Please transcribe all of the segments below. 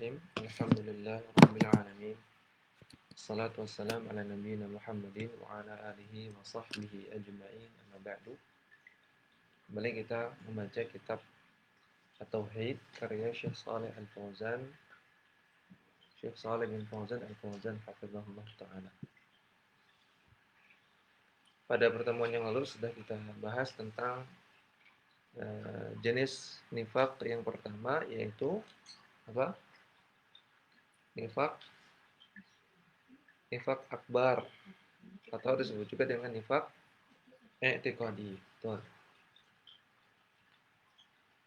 Bismillahirrahmanirrahim. Alhamdulillah rabbil alamin. Wassalatu wassalam ala nabiyyina Muhammadin wa ala alihi wa sahbihi ajma'in. Amma ba'du. Kembali kita membaca kitab At-Tauhid karya Syekh Shalih Al-Fauzan. Syekh Shalih bin Fauzan Al-Fauzan hafizahullah taala. Pada pertemuan yang lalu sudah kita bahas tentang jenis nifaq yang pertama, yaitu apa? Nifaq akbar, atau disebut juga dengan nifaq i'tiqadi. Betul.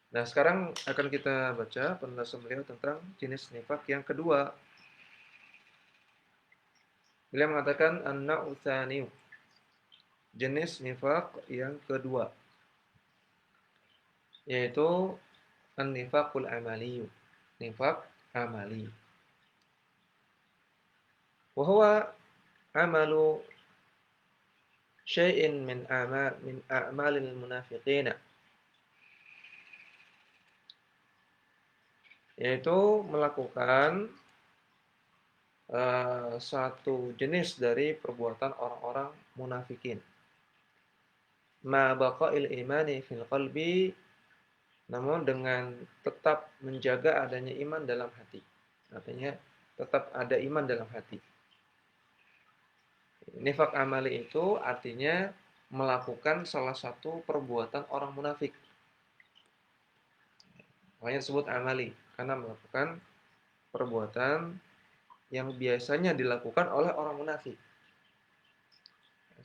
Nah, sekarang akan kita baca penjelasan beliau tentang jenis nifaq yang kedua. Beliau mengatakan an-naw'u tsani, jenis nifaq yang kedua, yaitu an-nifaqul amali, nifaq amali. Wa huwa amalu syai'in min a'malil munafiqina, yaitu melakukan satu jenis dari perbuatan orang-orang munafikin. Ma baqa'il imani fil qalbi, namun dengan tetap menjaga adanya iman dalam hati. Artinya tetap ada iman dalam hati. Nifaq amali itu artinya melakukan salah satu perbuatan orang munafik. Makanya disebut amali, karena melakukan perbuatan yang biasanya dilakukan oleh orang munafik.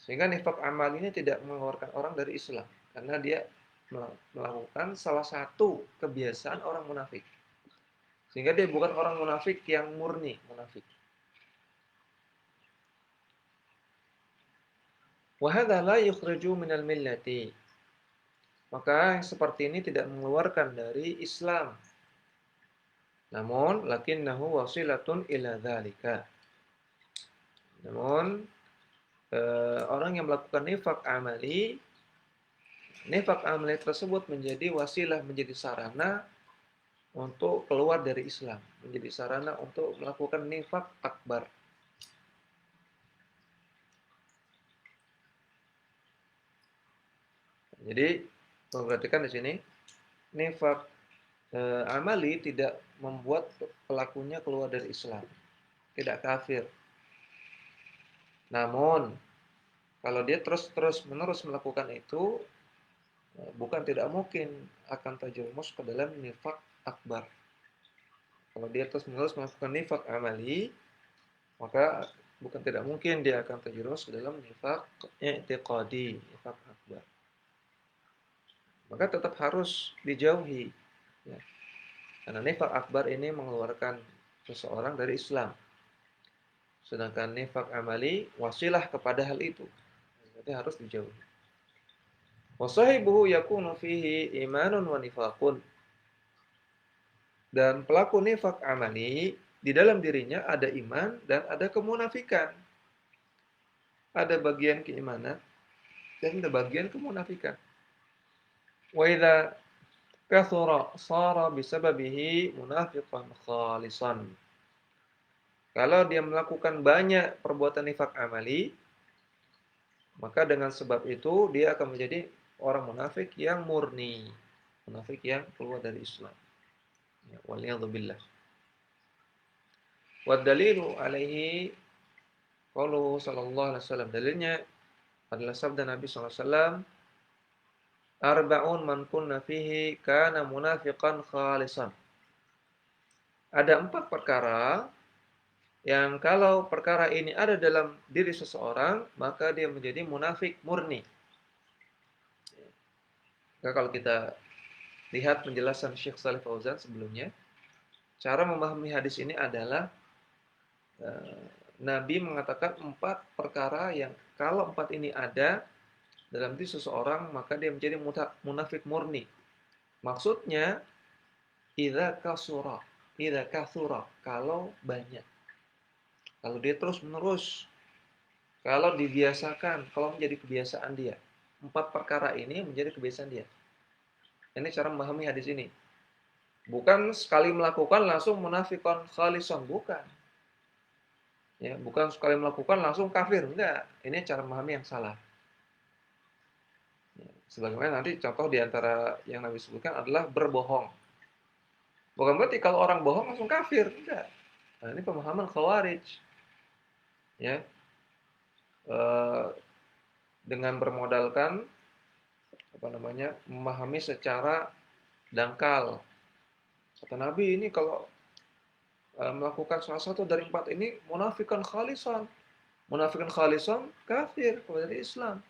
Sehingga nifaq amali ini tidak mengeluarkan orang dari Islam, karena dia melakukan salah satu kebiasaan orang munafik. Sehingga dia bukan orang munafik yang murni munafik. Wa hadza la yukhriju minal millati. Maka yang seperti ini tidak mengeluarkan dari Islam. Namun lakinnahu wasilatun ila dzalika. Namun orang yang melakukan nifaq amali tersebut menjadi wasilah, menjadi sarana untuk keluar dari Islam, menjadi sarana untuk melakukan nifaq akbar. Jadi, perhatikan di sini, nifaq amali tidak membuat pelakunya keluar dari Islam, tidak kafir. Namun, kalau dia terus-menerus melakukan itu, bukan tidak mungkin akan terjerumus ke dalam nifaq akbar. Kalau dia terus-menerus melakukan nifaq amali, maka bukan tidak mungkin dia akan terjerumus ke dalam nifaq i'tiqadi, nifaq akbar. Maka tetap harus dijauhi, ya. Karena nifaq akbar ini mengeluarkan seseorang dari Islam. Sedangkan nifaq amali wasilah kepada hal itu. Jadi harus dijauhi. Wa sahibuhu yakunu fihi imanun wa nifaqun. Dan pelaku nifaq amali di dalam dirinya ada iman dan ada kemunafikan. Ada bagian keimanan dan ada bagian kemunafikan. Wa idza kathura shara bisababihi munafiqan khalisan. Kalau dia melakukan banyak perbuatan nifaq amali, maka dengan sebab itu dia akan menjadi orang munafik yang murni, munafik yang keluar dari Islam. Ya, waliyadzubillah. Wa dalilu alaihi qauluhu sallallahu alaihi wasallam. Dalilnya adalah sabda Nabi sallallahu alaihi wasallam, arba'un man kunna fihi kana munafiqan khalisan. Ada 4 perkara yang kalau perkara ini ada dalam diri seseorang, maka dia menjadi munafik murni. Nah, kalau kita lihat penjelasan Syekh Shalih Fauzan sebelumnya, cara memahami hadis ini adalah Nabi mengatakan 4 perkara yang kalau 4 ini ada dalam diri seseorang, maka dia menjadi munafik murni. Maksudnya, idza katsura, kalau banyak. Kalau dia terus-menerus, kalau dibiasakan, kalau menjadi kebiasaan dia. 4 perkara ini menjadi kebiasaan dia. Ini cara memahami hadis ini. Bukan sekali melakukan langsung munafiqan khalisan, bukan. Ya, bukan sekali melakukan langsung kafir, enggak. Ini cara memahami yang salah. Ya, sebagaimana nanti contoh di antara yang Nabi sebutkan adalah berbohong. Bukan berarti kalau orang bohong langsung kafir, enggak. Nah, ini pemahaman Khawarij. Ya, eh, dengan bermodalkan apa namanya? Memahami secara dangkal. Kata Nabi ini kalau melakukan salah satu dari empat ini munafikan khalisan. Munafikan khalisan kafir kalau dari Islam.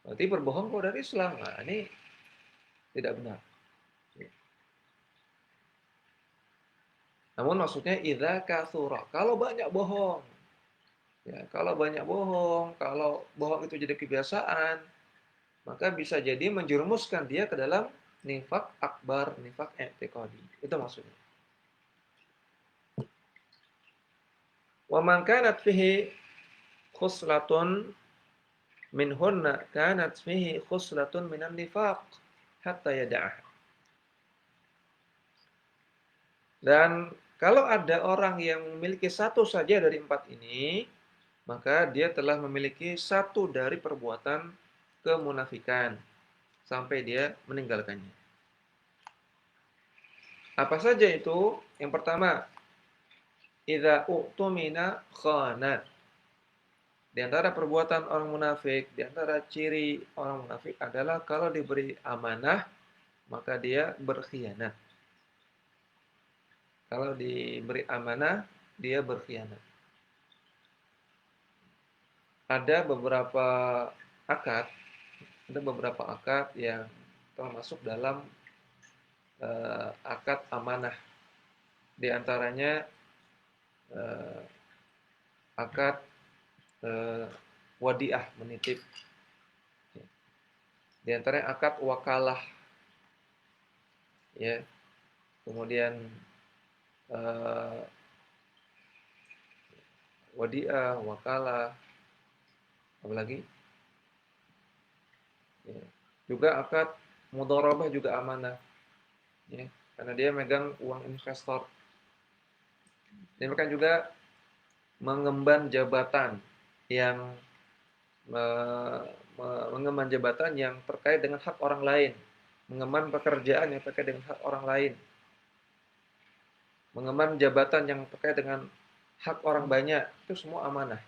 Berarti berbohong kalau dari Islam. Nah, ini tidak benar. Namun maksudnya idza katsura. Kalau banyak bohong. Ya, kalau banyak bohong, kalau bohong itu jadi kebiasaan, maka bisa jadi menjerumuskan dia ke dalam nifak akbar, nifak i'tiqadi. Itu maksudnya. Wa man kanat fihi khuslatun minhunna kanat fihi khuslatun minan nifaq hatta yada'ah. Dan kalau ada orang yang memiliki satu saja dari empat ini, maka dia telah memiliki satu dari perbuatan kemunafikan sampai dia meninggalkannya. Apa saja itu? Yang pertama, idza u'tumina khana. Di antara perbuatan orang munafik, di antara ciri orang munafik adalah kalau diberi amanah, maka dia berkhianat. Kalau diberi amanah, dia berkhianat. Ada beberapa akad, ada beberapa akad yang termasuk dalam akad amanah. Di antaranya uh, akad wadiah, menitip. Di antaranya akad wakalah, ya. Kemudian uh, wadiah, wakalah, apalagi? Ya. Juga akad mudharabah juga amanah, ya. Karena dia megang uang investor. Dia megang juga mengemban jabatan yang mengemban jabatan yang terkait dengan hak orang lain, mengemban pekerjaan yang terkait dengan hak orang lain, mengemban jabatan yang terkait dengan hak orang banyak, itu semua amanah.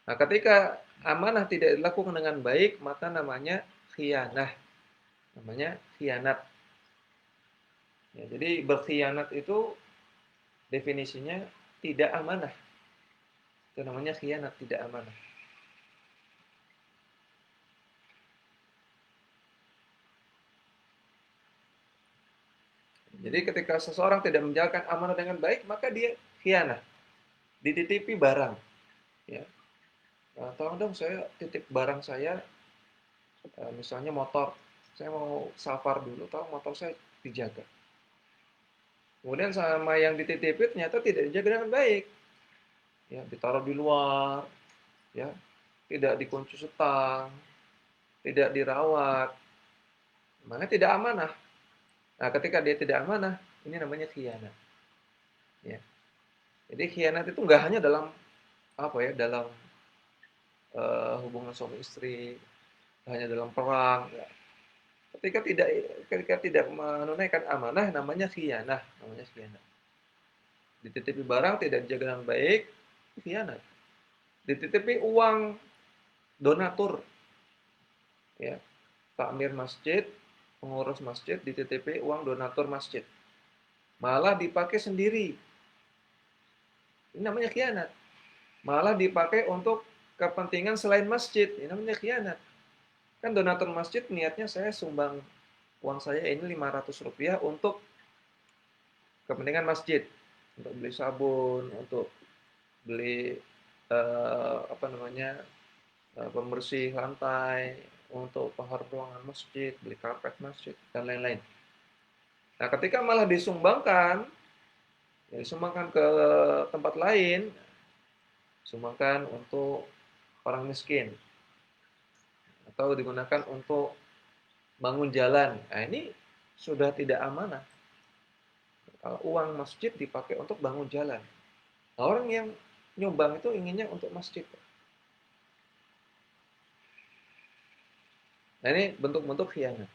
Nah, ketika amanah tidak dilakukan dengan baik, maka namanya khianah, namanya khianat. Ya, jadi berkhianat itu definisinya tidak amanah, itu namanya khianat, tidak amanah. Jadi ketika seseorang tidak menjalankan amanah dengan baik, maka dia khianat. Dititipi barang, ya. Nah, tolong dong saya titip barang saya, misalnya motor. Saya mau safar dulu, tolong motor saya dijaga. Kemudian sama yang dititipin ternyata tidak dijaga dengan baik. Ya, ditaruh di luar, ya, tidak dikunci setang, tidak dirawat. Mana tidak amanah. Nah, ketika dia tidak amanah, ini namanya khianat. Ya. Jadi khianat itu nggak hanya dalam apa ya, dalam hubungan suami istri, hanya dalam perang. Ya. Ketika tidak menunaikan amanah, namanya khianah, namanya khianat. Dititipi barang tidak dijaga dengan baik, khianat. Dititipi uang donatur, ya, takmir masjid, pengurus masjid dititipi uang donatur masjid, malah dipakai sendiri, ini namanya khianat. Malah dipakai untuk kepentingan selain masjid, ini namanya khianat. Kan donatur masjid niatnya saya sumbang uang saya ini Rp500 untuk kepentingan masjid, untuk beli sabun, untuk beli apa namanya, pembersih lantai, untuk pahar ruangan masjid, beli karpet masjid, dan lain-lain. Nah, ketika malah disumbangkan, ya disumbangkan ke tempat lain, sumbangkan untuk orang miskin, atau digunakan untuk bangun jalan. Nah, ini sudah tidak amanah. Kalau uang masjid dipakai untuk bangun jalan. Nah, orang yang nyumbang itu inginnya untuk masjid. Nah, ini bentuk-bentuk khianat.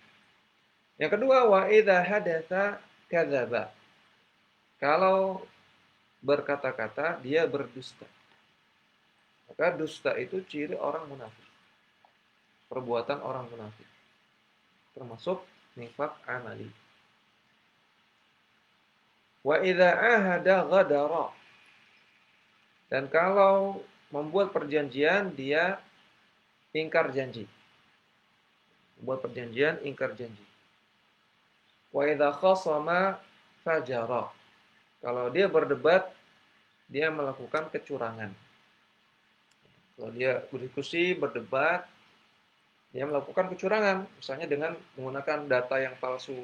Yang kedua, wa idza hadatsa kadzaba. Kalau berkata-kata dia berdusta. Maka dusta itu ciri orang munafik. Perbuatan orang munafik. Termasuk nifaq amali. Wa idza ahada ghadara. Dan kalau membuat perjanjian dia ingkar janji. Membuat perjanjian ingkar janji. Wa idza khasama fajara. Kalau dia berdebat dia melakukan kecurangan. Kalau dia berdiskusi, berdebat, dia melakukan kecurangan, misalnya dengan menggunakan data yang palsu,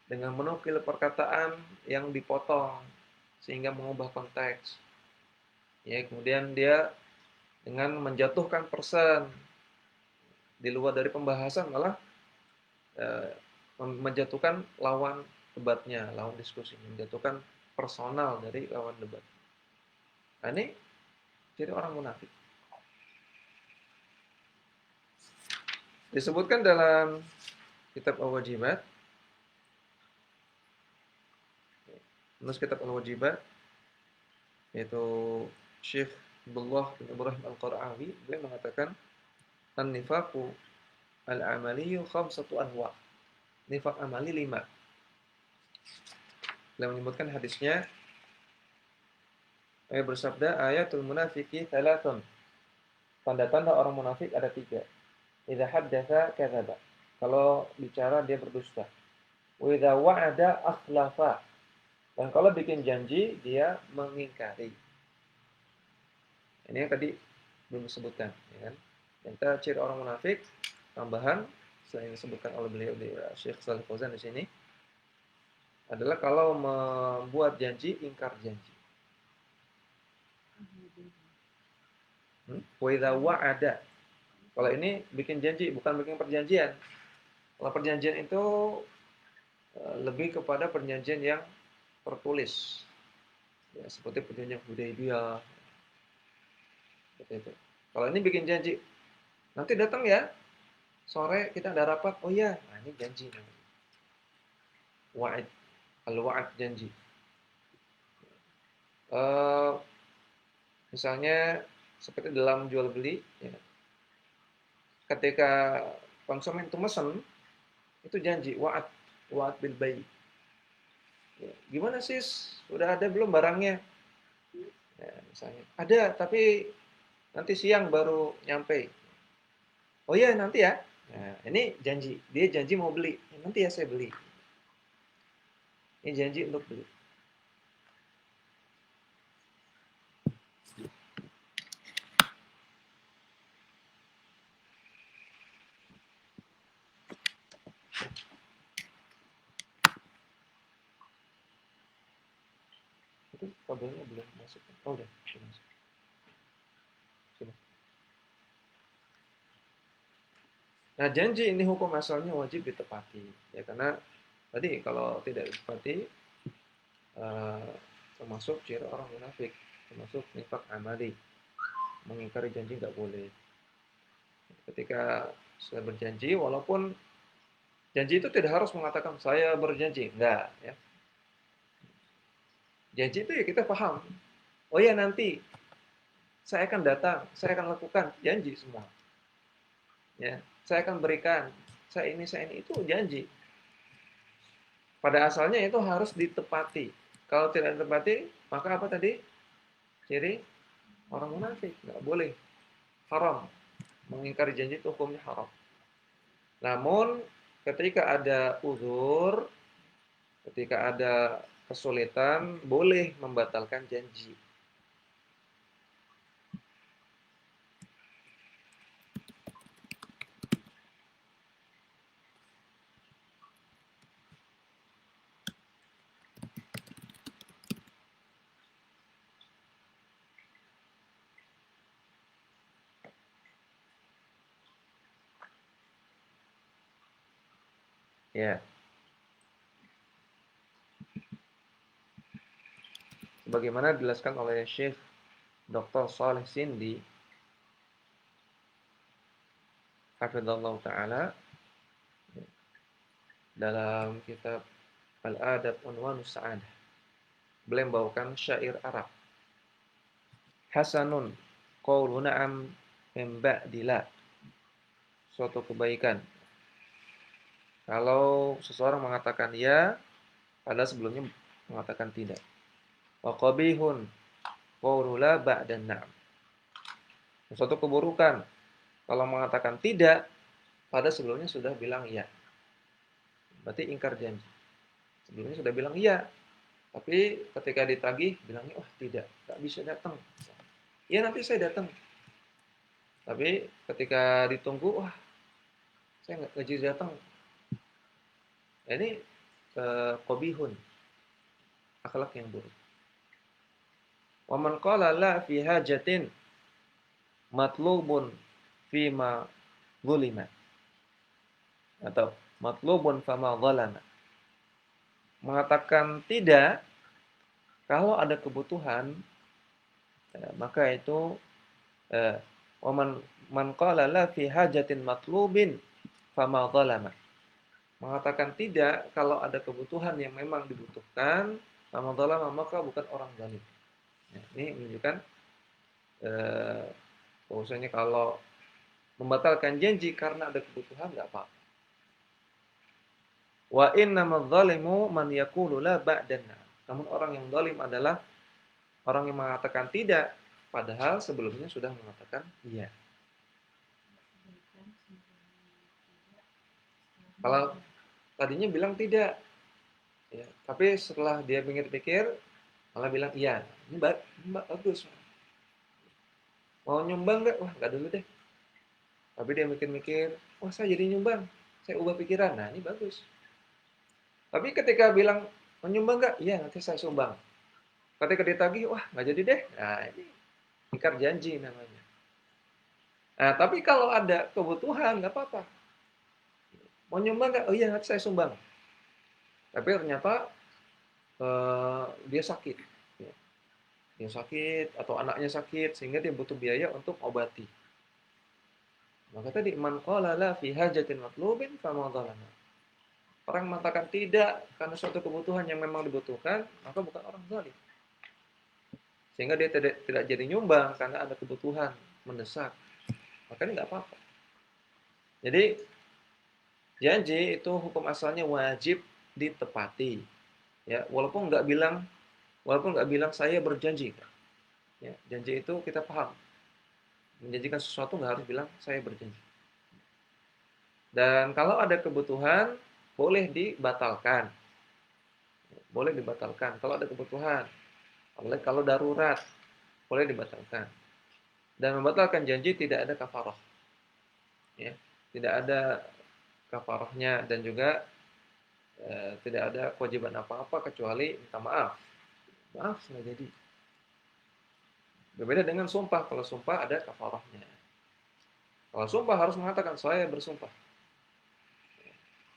dengan menukil perkataan yang dipotong sehingga mengubah konteks. Ya, kemudian dia dengan menjatuhkan person di luar dari pembahasan malah menjatuhkan lawan debatnya, lawan diskusi, menjatuhkan personal dari lawan debat. Nah, ini ciri orang munafik. Disebutkan dalam kitab Al-Wajibat, penulis kitab Al-Wajibat, yaitu Syekh Abdullah bin Ibrahim Al-Qara'awi, beliau mengatakan an-nifaqu al-amaliyu khamsatu anwa'. Nifaq amali 5. Beliau menyebutkan hadisnya, beliau bersabda, ayatul munafiqi thalathun. Tanda-tanda orang munafik ada 3. Idza haddatsa kadzaba. Kalau bicara dia berdusta. Wa idza wa'ada akhlafa. Dan kalau bikin janji dia mengingkari. Ini yang tadi belum disebutkan, ya kan? Yang ciri orang munafik tambahan selain disebutkan oleh beliau di Syekh Shalih Fauzan di sini adalah kalau membuat janji ingkar janji. Wa idza wa'ada. Kalau ini bikin janji bukan bikin perjanjian. Kalau perjanjian itu lebih kepada perjanjian yang tertulis. Ya, seperti perjanjian Hudaybiyah. Seperti itu. Kalau ini bikin janji, nanti datang ya, sore kita ada rapat. Oh iya, nah ini janji. Wa'id, al-wa'ad janji. Misalnya seperti dalam jual beli, ya. Ketika konsumen itu mesen, itu janji wa'ad bil bai'. Ya, gimana sih? Sudah ada belum barangnya? Ya, misalnya ada, tapi nanti siang baru nyampe. Oh iya nanti ya. Nah, ini janji. Dia janji mau beli. Nanti ya saya beli. Ini janji untuk beli. Itu kabelnya belum masuk. Oh udah masuk. Sudah. Nah, janji ini hukum asalnya wajib ditepati. Ya karena tadi kalau tidak ditepati termasuk ciri orang munafik, termasuk nifaq amali. Mengingkari janji nggak boleh. Ketika sudah berjanji, walaupun janji itu tidak harus mengatakan saya berjanji, enggak ya. Janji itu ya kita paham. Oh ya nanti saya akan datang, saya akan lakukan, janji semua. Ya, saya akan berikan, saya ini itu janji. Pada asalnya itu harus ditepati. Kalau tidak ditepati, maka apa tadi? Ciri orang munafik, nggak boleh. Haram. Mengingkari janji itu hukumnya haram. Namun ketika ada uzur, ketika ada kesulitan, boleh membatalkan janji. Ya. sebagaimana dijelaskan oleh Syekh Dr. Saleh Sindi hafizallahu taala dalam kitab Al-Adab Unwanus Sa'adah. Beliau membawakan syair Arab. Hasanun qaulu na'am min ba'dila. Suatu kebaikan kalau seseorang mengatakan ya padahal sebelumnya mengatakan tidak. Wa qabihun qaulu la ba'dan na'am. Suatu keburukan kalau mengatakan tidak padahal sebelumnya sudah bilang iya. Berarti ingkar janji. Sebelumnya sudah bilang iya, tapi ketika ditagih bilangnya wah tidak, nggak bisa datang. Iya nanti saya datang. Tapi ketika ditunggu, wah saya nggak jadi datang. Ini qabihun, akhlak yang buruk. Wa man qala la fi hajatin matlubun fima zulima. Atau matlubun fama zalama. Mengatakan tidak kalau ada kebutuhan, maka itu wa man qala la fi hajatin matlubin fama zalama. Mengatakan tidak kalau ada kebutuhan yang memang dibutuhkan, fama zalama, maka bukan orang zalim. Ya, ini menunjukkan bahwasanya kalau membatalkan janji karena ada kebutuhan nggak apa-apa. Wa innamadz zalimu man yaqulu la ba'danna. Namun orang yang zalim adalah orang yang mengatakan tidak padahal sebelumnya sudah mengatakan iya. Kalau tadinya bilang tidak, ya, tapi setelah dia pikir-pikir malah bilang iya. Ini bagus. Mau nyumbang nggak? Wah nggak dulu deh. Tapi dia mikir-mikir, wah saya jadi nyumbang. Saya ubah pikiran. Nah ini bagus. Tapi ketika bilang mau nyumbang nggak? Iya nanti saya sumbang. Ketika ditagih, wah nggak jadi deh. Nah ini ingkar janji namanya. Nah tapi kalau ada kebutuhan nggak apa-apa. Mau nyumbang nggak? Oh iya nanti saya sumbang. Tapi ternyata dia sakit. Dia sakit atau anaknya sakit sehingga dia butuh biaya untuk obati. Maka tadi man qala la fi hajatin matlubin fama zalama. Orang mengatakan tidak karena suatu kebutuhan yang memang dibutuhkan, maka bukan orang zalim. Sehingga dia tidak jadi nyumbang karena ada kebutuhan mendesak. Maka ini nggak apa-apa. Jadi janji itu hukum asalnya wajib ditepati. Ya, walaupun nggak bilang saya berjanji. Ya, janji itu kita paham. Menjanjikan sesuatu nggak harus bilang saya berjanji. Dan kalau ada kebutuhan boleh dibatalkan. Boleh dibatalkan kalau ada kebutuhan. Kalau darurat boleh dibatalkan. Dan membatalkan janji tidak ada kafarah. Ya, tidak ada kafarahnya dan juga tidak ada kewajiban apa-apa kecuali minta maaf. Maaf nggak jadi. Berbeda dengan sumpah. Kalau sumpah ada kafarahnya. Kalau sumpah harus mengatakan saya bersumpah.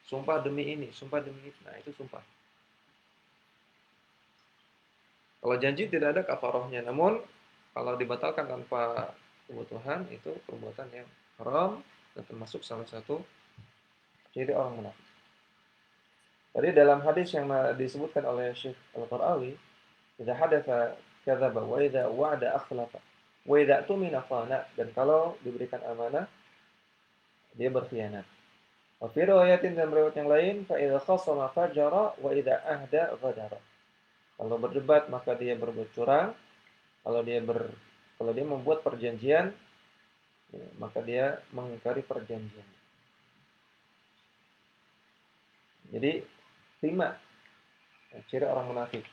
Sumpah demi ini, sumpah demi itu. Nah, itu sumpah. Kalau janji tidak ada kafarahnya. Namun kalau dibatalkan tanpa kebutuhan itu perbuatan yang haram dan termasuk salah satu ciri orang munafik. Tadi dalam hadis yang disebutkan oleh Syekh Al-Qarawi, "Idza hadatsa kadzaba wa idza wa'ada akhlafa wa idza tumina khana." Dan kalau diberikan amanah dia berkhianat. Wa fi riwayatin dan riwayat yang lain, "Fa idza khasama fajara wa idza ahda ghadara." Kalau berdebat maka dia berbuat curang, kalau dia membuat perjanjian ya, maka dia mengingkari perjanjian. Jadi 5 ciri orang munafik.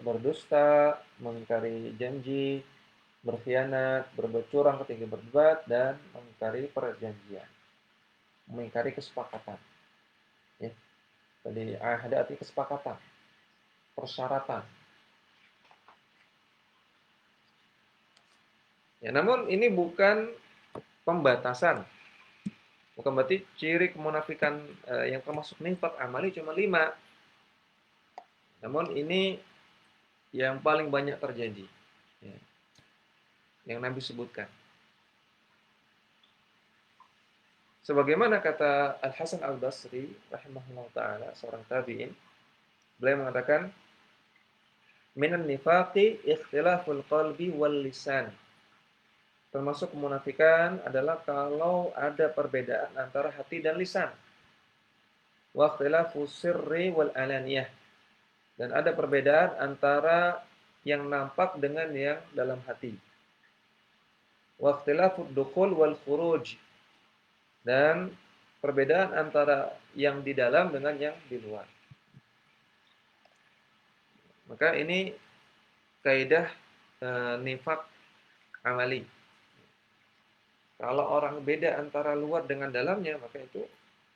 Berdusta, mengingkari janji, berkhianat, berbuat curang ketika berdebat, dan mengingkari perjanjian, mengingkari kesepakatan. Ya. Jadi ada arti kesepakatan, persyaratan. Ya, namun ini bukan pembatasan. Bukan berarti ciri kemunafikan yang termasuk nifaq amali cuma 5. Namun ini yang paling banyak terjadi, ya, yang Nabi sebutkan. Sebagaimana kata Al-Hasan Al-Basri rahimahullah taala, seorang tabi'in, beliau mengatakan, "Minan nifaqi ikhtilaful qalbi wal lisan." Termasuk kemunafikan adalah kalau ada perbedaan antara hati dan lisan. Wa ikhtilafus sirri wal alaniyah. Dan ada perbedaan antara yang nampak dengan yang dalam hati. Wa ikhtilafud dukhul wal khuruj. Dan perbedaan antara yang di dalam dengan yang di luar. Maka ini kaidah nifak amali. Kalau orang beda antara luar dengan dalamnya, maka itu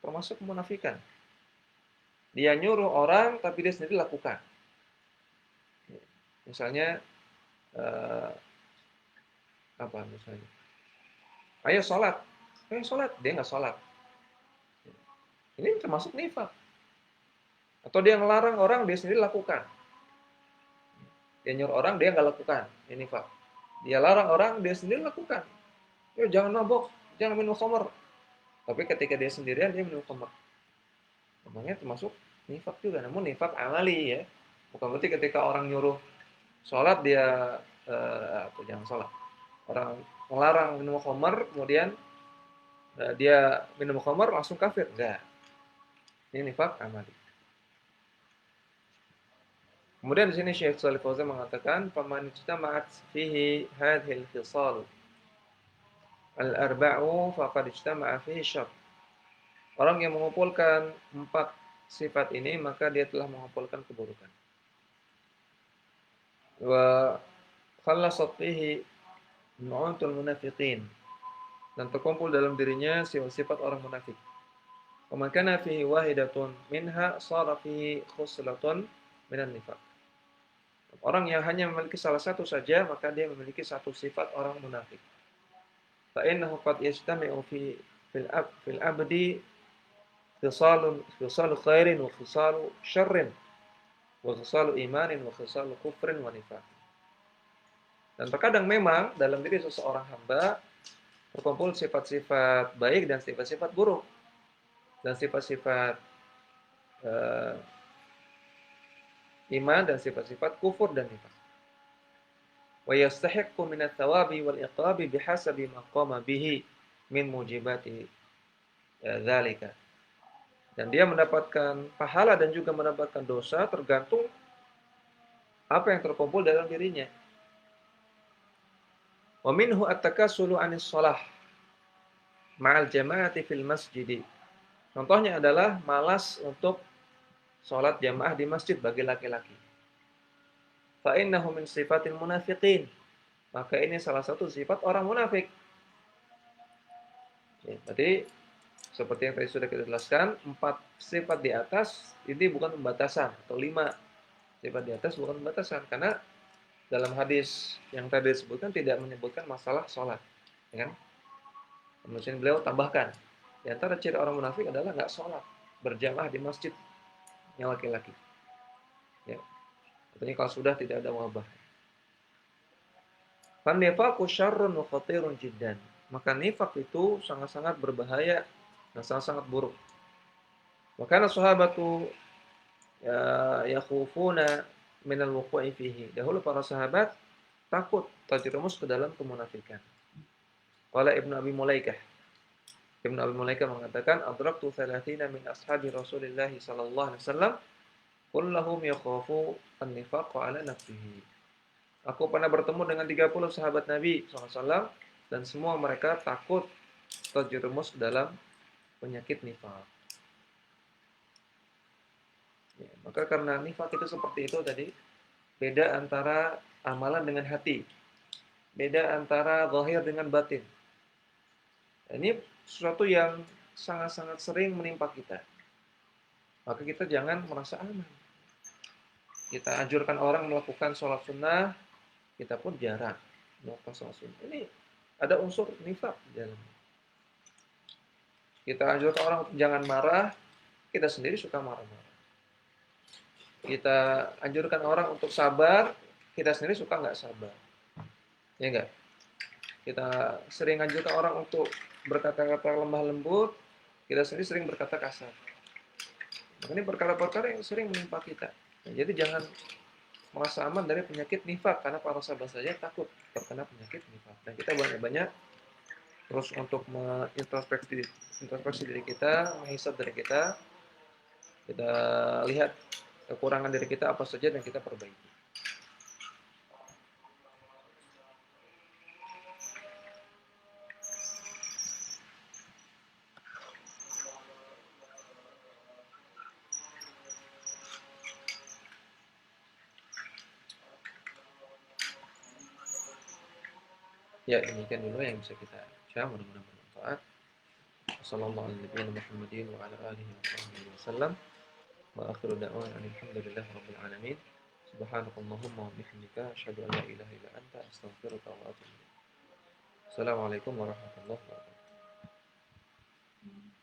termasuk kemunafikan. Dia nyuruh orang, tapi dia sendiri lakukan. Misalnya, eh, apa misalnya? Ayo sholat. Ayo sholat. Dia nggak sholat. Ini termasuk nifak. Atau dia ngelarang orang, dia sendiri lakukan. Dia nyuruh orang, dia nggak lakukan. Ini nifak. Dia larang orang, dia sendiri lakukan. Yo, jangan mabok, jangan minum khamr. Tapi ketika dia sendirian, dia minum khamr. Namanya termasuk nifak juga. Namun nifak amali ya. Bukan berarti ketika orang nyuruh sholat, dia jangan sholat. Orang melarang minum khamr, kemudian dia minum khamr langsung kafir. Enggak. Ini nifak amali. Kemudian di sini Syekh Shalih Fauzan mengatakan, "Faman ijtama'at fihi hadhil khisal al-arba'u faqad ijtama'a fihi syarr." Orang yang mengumpulkan 4 sifat ini, maka dia telah mengumpulkan keburukan. Wa khallasat fihi nu'utul munafiqin. Dan terkumpul dalam dirinya sifat-sifat orang munafik. Wa man kana fihi wahidatun minha shara fihi khuslatun minan nifaq. Orang yang hanya memiliki salah satu saja, maka dia memiliki satu sifat orang munafik. Fa innahu qad yajtami'u fil abdi khisalu khairin wa khisalu syarrin wa khisalu imanin wa khisalu kufrin wa nifaq. Dan terkadang memang dalam diri seseorang hamba terkumpul sifat-sifat baik dan sifat-sifat buruk, dan sifat-sifat iman dan sifat-sifat kufur dan nifaq. Wa yastahiqqu min ats-tsawabi wal iqabi bihasabi ma qama bihi min mujibati dzalika. Dan dia mendapatkan pahala dan juga mendapatkan dosa tergantung apa yang terkumpul dalam dirinya. Wa minhu at-takassulu 'anis shalah ma'al jama'ati fil masjid. Contohnya adalah malas untuk sholat jamaah di masjid bagi laki-laki. Fa innahu min sifatil munafiqin. Maka ini salah satu sifat orang munafik. Ya, berarti seperti yang tadi sudah kita jelaskan, 4 sifat di atas ini bukan pembatasan, atau 5 sifat di atas bukan pembatasan, karena dalam hadis yang tadi disebutkan tidak menyebutkan masalah sholat, ya kan? Kemudian beliau tambahkan, di antara ciri orang munafik adalah nggak sholat berjamaah di masjid yang laki-laki. Ya, artinya kalau sudah tidak ada wabah. Fan-nifaqu syarrun wa khatirun jiddan. Maka nifak itu sangat-sangat berbahaya dan sangat-sangat buruk. Maka sahabatu yakhufuna minal wuqu'i fihi. Dahulu para sahabat takut terjerumus ke dalam kemunafikan. Qala Ibnu Abi Mulaikah. Ibnu Abi Mulaikah mengatakan, "Adraktu 30 min ashabi Rasulillah sallallahu alaihi wasallam, kullahum yakhafu an-nifaq 'ala nafsihi." Aku pernah bertemu dengan 30 sahabat Nabi SAW, dan semua mereka takut terjerumus dalam penyakit nifak. Ya, maka karena nifak itu seperti itu tadi, beda antara amalan dengan hati, beda antara zahir dengan batin. Ini sesuatu yang sangat-sangat sering menimpa kita. Maka kita jangan merasa aman. Kita anjurkan orang melakukan sholat sunnah, kita pun jarang melakukan sholat sunnah. Ini ada unsur nifak di dalamnya. Kita anjurkan orang jangan marah, kita sendiri suka marah-marah. kita anjurkan orang untuk sabar, kita sendiri suka nggak sabar, ya nggak? Kita sering anjurkan orang untuk berkata-kata lemah lembut, kita sendiri sering berkata kasar. Nah, ini perkara-perkara yang sering menimpa kita. Nah, jadi jangan merasa aman dari penyakit nifak, karena para sahabat saja takut terkena penyakit nifak. Dan kita banyak-banyak terus untuk mengintrospeksi introspeksi diri kita, menghisap diri kita lihat kekurangan diri kita apa saja dan kita perbaiki. Ya, demikian dulu yang bisa kita share, mudah-mudahan bermanfaat. Wassalamualaikum warahmatullahi wabarakatuh. Wa akhiru da'wana alhamdulillahi rabbil alamin. Subhanakallahumma wa bihamdika asyhadu an la ilaha illa anta astaghfiruka wa atubu ilaik. Assalamualaikum warahmatullahi wabarakatuh.